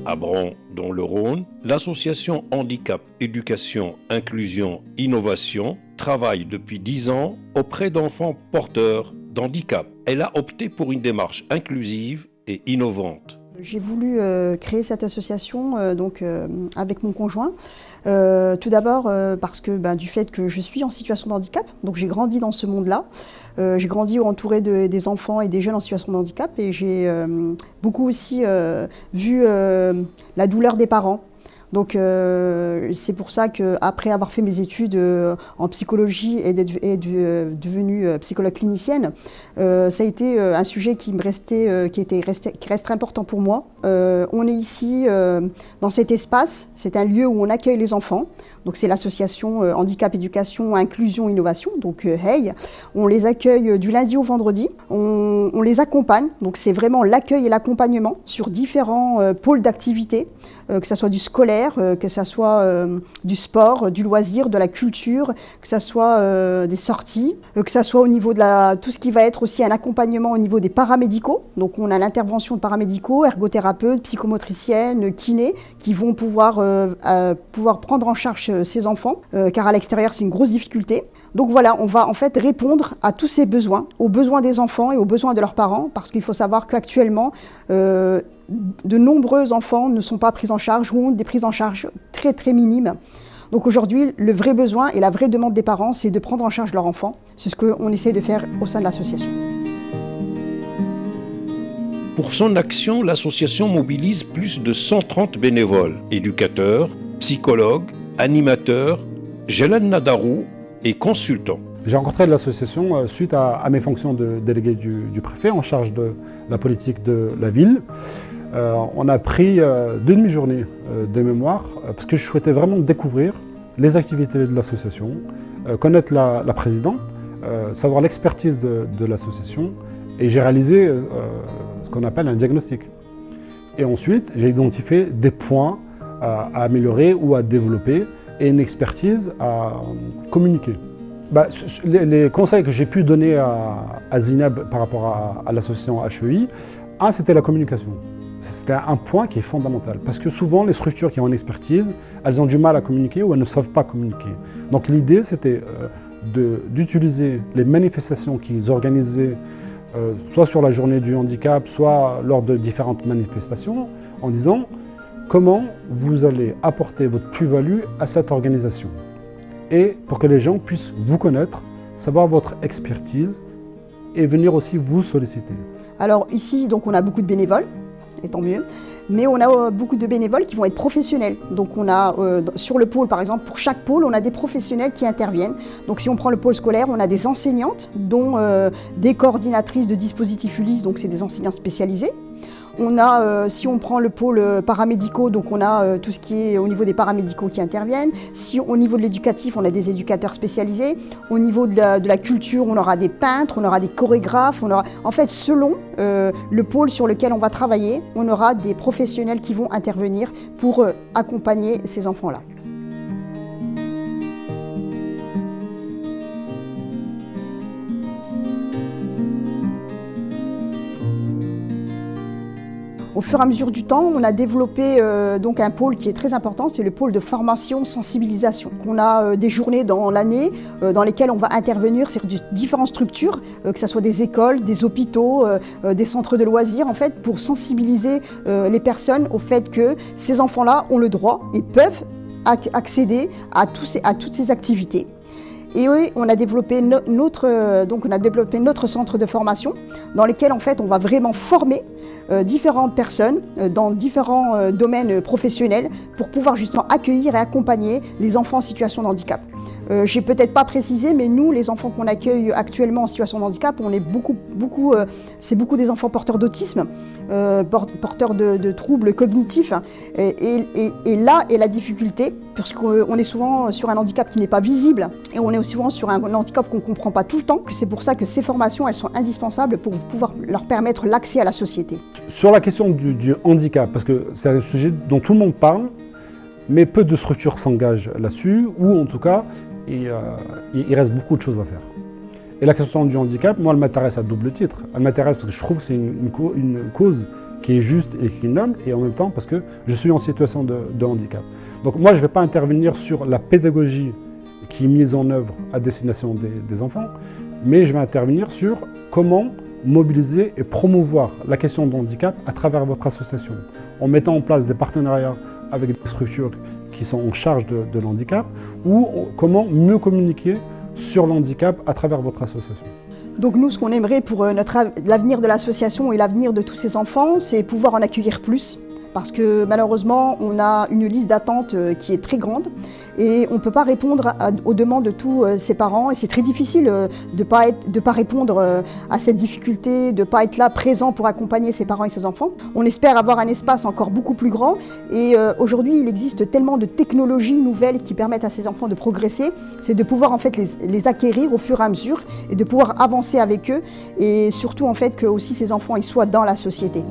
À Bron, dans le Rhône, l'association Handicap, Éducation, Inclusion, Innovation travaille depuis 10 ans auprès d'enfants porteurs d'handicap. Elle a opté pour une démarche inclusive et innovante. J'ai voulu créer cette association avec mon conjoint. Tout d'abord parce que du fait que je suis en situation de handicap, donc j'ai grandi dans ce monde-là. J'ai grandi entourée des enfants et des jeunes en situation de handicap et j'ai beaucoup aussi vu la douleur des parents. Donc c'est pour ça qu'après avoir fait mes études en psychologie et devenue psychologue clinicienne, ça a été un sujet qui reste important pour moi. On est ici dans cet espace, c'est un lieu où on accueille les enfants. Donc c'est l'association Handicap, Éducation, Inclusion, Innovation, donc HEY. On les accueille du lundi au vendredi, on les accompagne, donc c'est vraiment l'accueil et l'accompagnement sur différents pôles d'activité, que ce soit du scolaire, que ce soit du sport, du loisir, de la culture, que ce soit des sorties, que ce soit au niveau de tout ce qui va être aussi un accompagnement au niveau des paramédicaux. Donc on a l'intervention de paramédicaux, ergothérapeutes, psychomotriciennes, kinés, qui vont pouvoir prendre en charge ces enfants, car à l'extérieur c'est une grosse difficulté. Donc voilà, on va en fait répondre à tous ces besoins, aux besoins des enfants et aux besoins de leurs parents, parce qu'il faut savoir qu'actuellement, de nombreux enfants ne sont pas pris en charge ou ont des prises en charge très très minimes. Donc aujourd'hui, le vrai besoin et la vraie demande des parents, c'est de prendre en charge leur enfant. C'est ce qu'on essaie de faire au sein de l'association. Pour son action, l'association mobilise plus de 130 bénévoles, éducateurs, psychologues, animateurs, Jelen Nadarou et consultants. J'ai rencontré l'association suite à mes fonctions de délégué du préfet en charge de la politique de la ville. On a pris 2 demi-journées de mémoire parce que je souhaitais vraiment découvrir les activités de l'association, connaître la présidente, savoir l'expertise de l'association, et j'ai réalisé ce qu'on appelle un diagnostic. Et ensuite, j'ai identifié des points à améliorer ou à développer et une expertise à communiquer. Les conseils que j'ai pu donner à Zineb par rapport à l'association HEI, c'était la communication. C'était un point qui est fondamental, parce que souvent les structures qui ont une expertise, elles ont du mal à communiquer ou elles ne savent pas communiquer. Donc l'idée c'était d'utiliser les manifestations qu'ils organisaient, soit sur la journée du handicap, soit lors de différentes manifestations, en disant comment vous allez apporter votre plus-value à cette organisation. Et pour que les gens puissent vous connaître, savoir votre expertise et venir aussi vous solliciter. Alors ici, donc, on a beaucoup de bénévoles, et tant mieux, mais on a beaucoup de bénévoles qui vont être professionnels. Donc on a sur le pôle, par exemple, pour chaque pôle, on a des professionnels qui interviennent. Donc si on prend le pôle scolaire, on a des enseignantes, dont des coordinatrices de dispositifs Ulysse, donc c'est des enseignants spécialisés. On a, si on prend le pôle paramédicaux, donc on a tout ce qui est au niveau des paramédicaux qui interviennent. Si au niveau de l'éducatif, on a des éducateurs spécialisés. Au niveau de la culture, on aura des peintres, on aura des chorégraphes. En fait, selon le pôle sur lequel on va travailler, on aura des professionnels qui vont intervenir pour accompagner ces enfants-là. Au fur et à mesure du temps, on a développé donc un pôle qui est très important, c'est le pôle de formation-sensibilisation. On a des journées dans l'année dans lesquelles on va intervenir sur différentes structures, que ce soit des écoles, des hôpitaux, des centres de loisirs, en fait, pour sensibiliser les personnes au fait que ces enfants-là ont le droit et peuvent accéder à toutes ces activités. Et oui, on a développé notre centre de formation dans lequel en fait on va vraiment former différentes personnes dans différents domaines professionnels pour pouvoir justement accueillir et accompagner les enfants en situation de handicap. J'ai peut-être pas précisé, mais nous, les enfants qu'on accueille actuellement en situation de handicap, on est c'est beaucoup des enfants porteurs d'autisme, porteurs de troubles cognitifs. Et là est la difficulté, puisqu'on est souvent sur un handicap qui n'est pas visible, et on est souvent sur un handicap qu'on ne comprend pas tout le temps. C'est pour ça que ces formations, elles sont indispensables pour pouvoir leur permettre l'accès à la société. Sur la question du handicap, parce que c'est un sujet dont tout le monde parle, mais peu de structures s'engagent là-dessus, ou en tout cas, il reste beaucoup de choses à faire. Et la question du handicap, moi, elle m'intéresse à double titre. Elle m'intéresse parce que je trouve que c'est une cause qui est juste et qui est noble, et en même temps parce que je suis en situation de handicap. Donc moi, je ne vais pas intervenir sur la pédagogie qui est mise en œuvre à destination des enfants, mais je vais intervenir sur comment mobiliser et promouvoir la question de handicap à travers votre association, en mettant en place des partenariats avec des structures qui sont en charge de l'handicap, ou comment mieux communiquer sur l'handicap à travers votre association. Donc nous, ce qu'on aimerait pour l'avenir de l'association et l'avenir de tous ces enfants, c'est pouvoir en accueillir plus. Parce que malheureusement, on a une liste d'attente qui est très grande et on ne peut pas répondre aux demandes de tous ces parents. Et c'est très difficile de pas répondre à cette difficulté, de ne pas être là présent pour accompagner ces parents et ces enfants. On espère avoir un espace encore beaucoup plus grand. Et aujourd'hui, il existe tellement de technologies nouvelles qui permettent à ces enfants de progresser. C'est de pouvoir en fait les acquérir au fur et à mesure et de pouvoir avancer avec eux. Et surtout en fait que aussi ces enfants ils soient dans la société.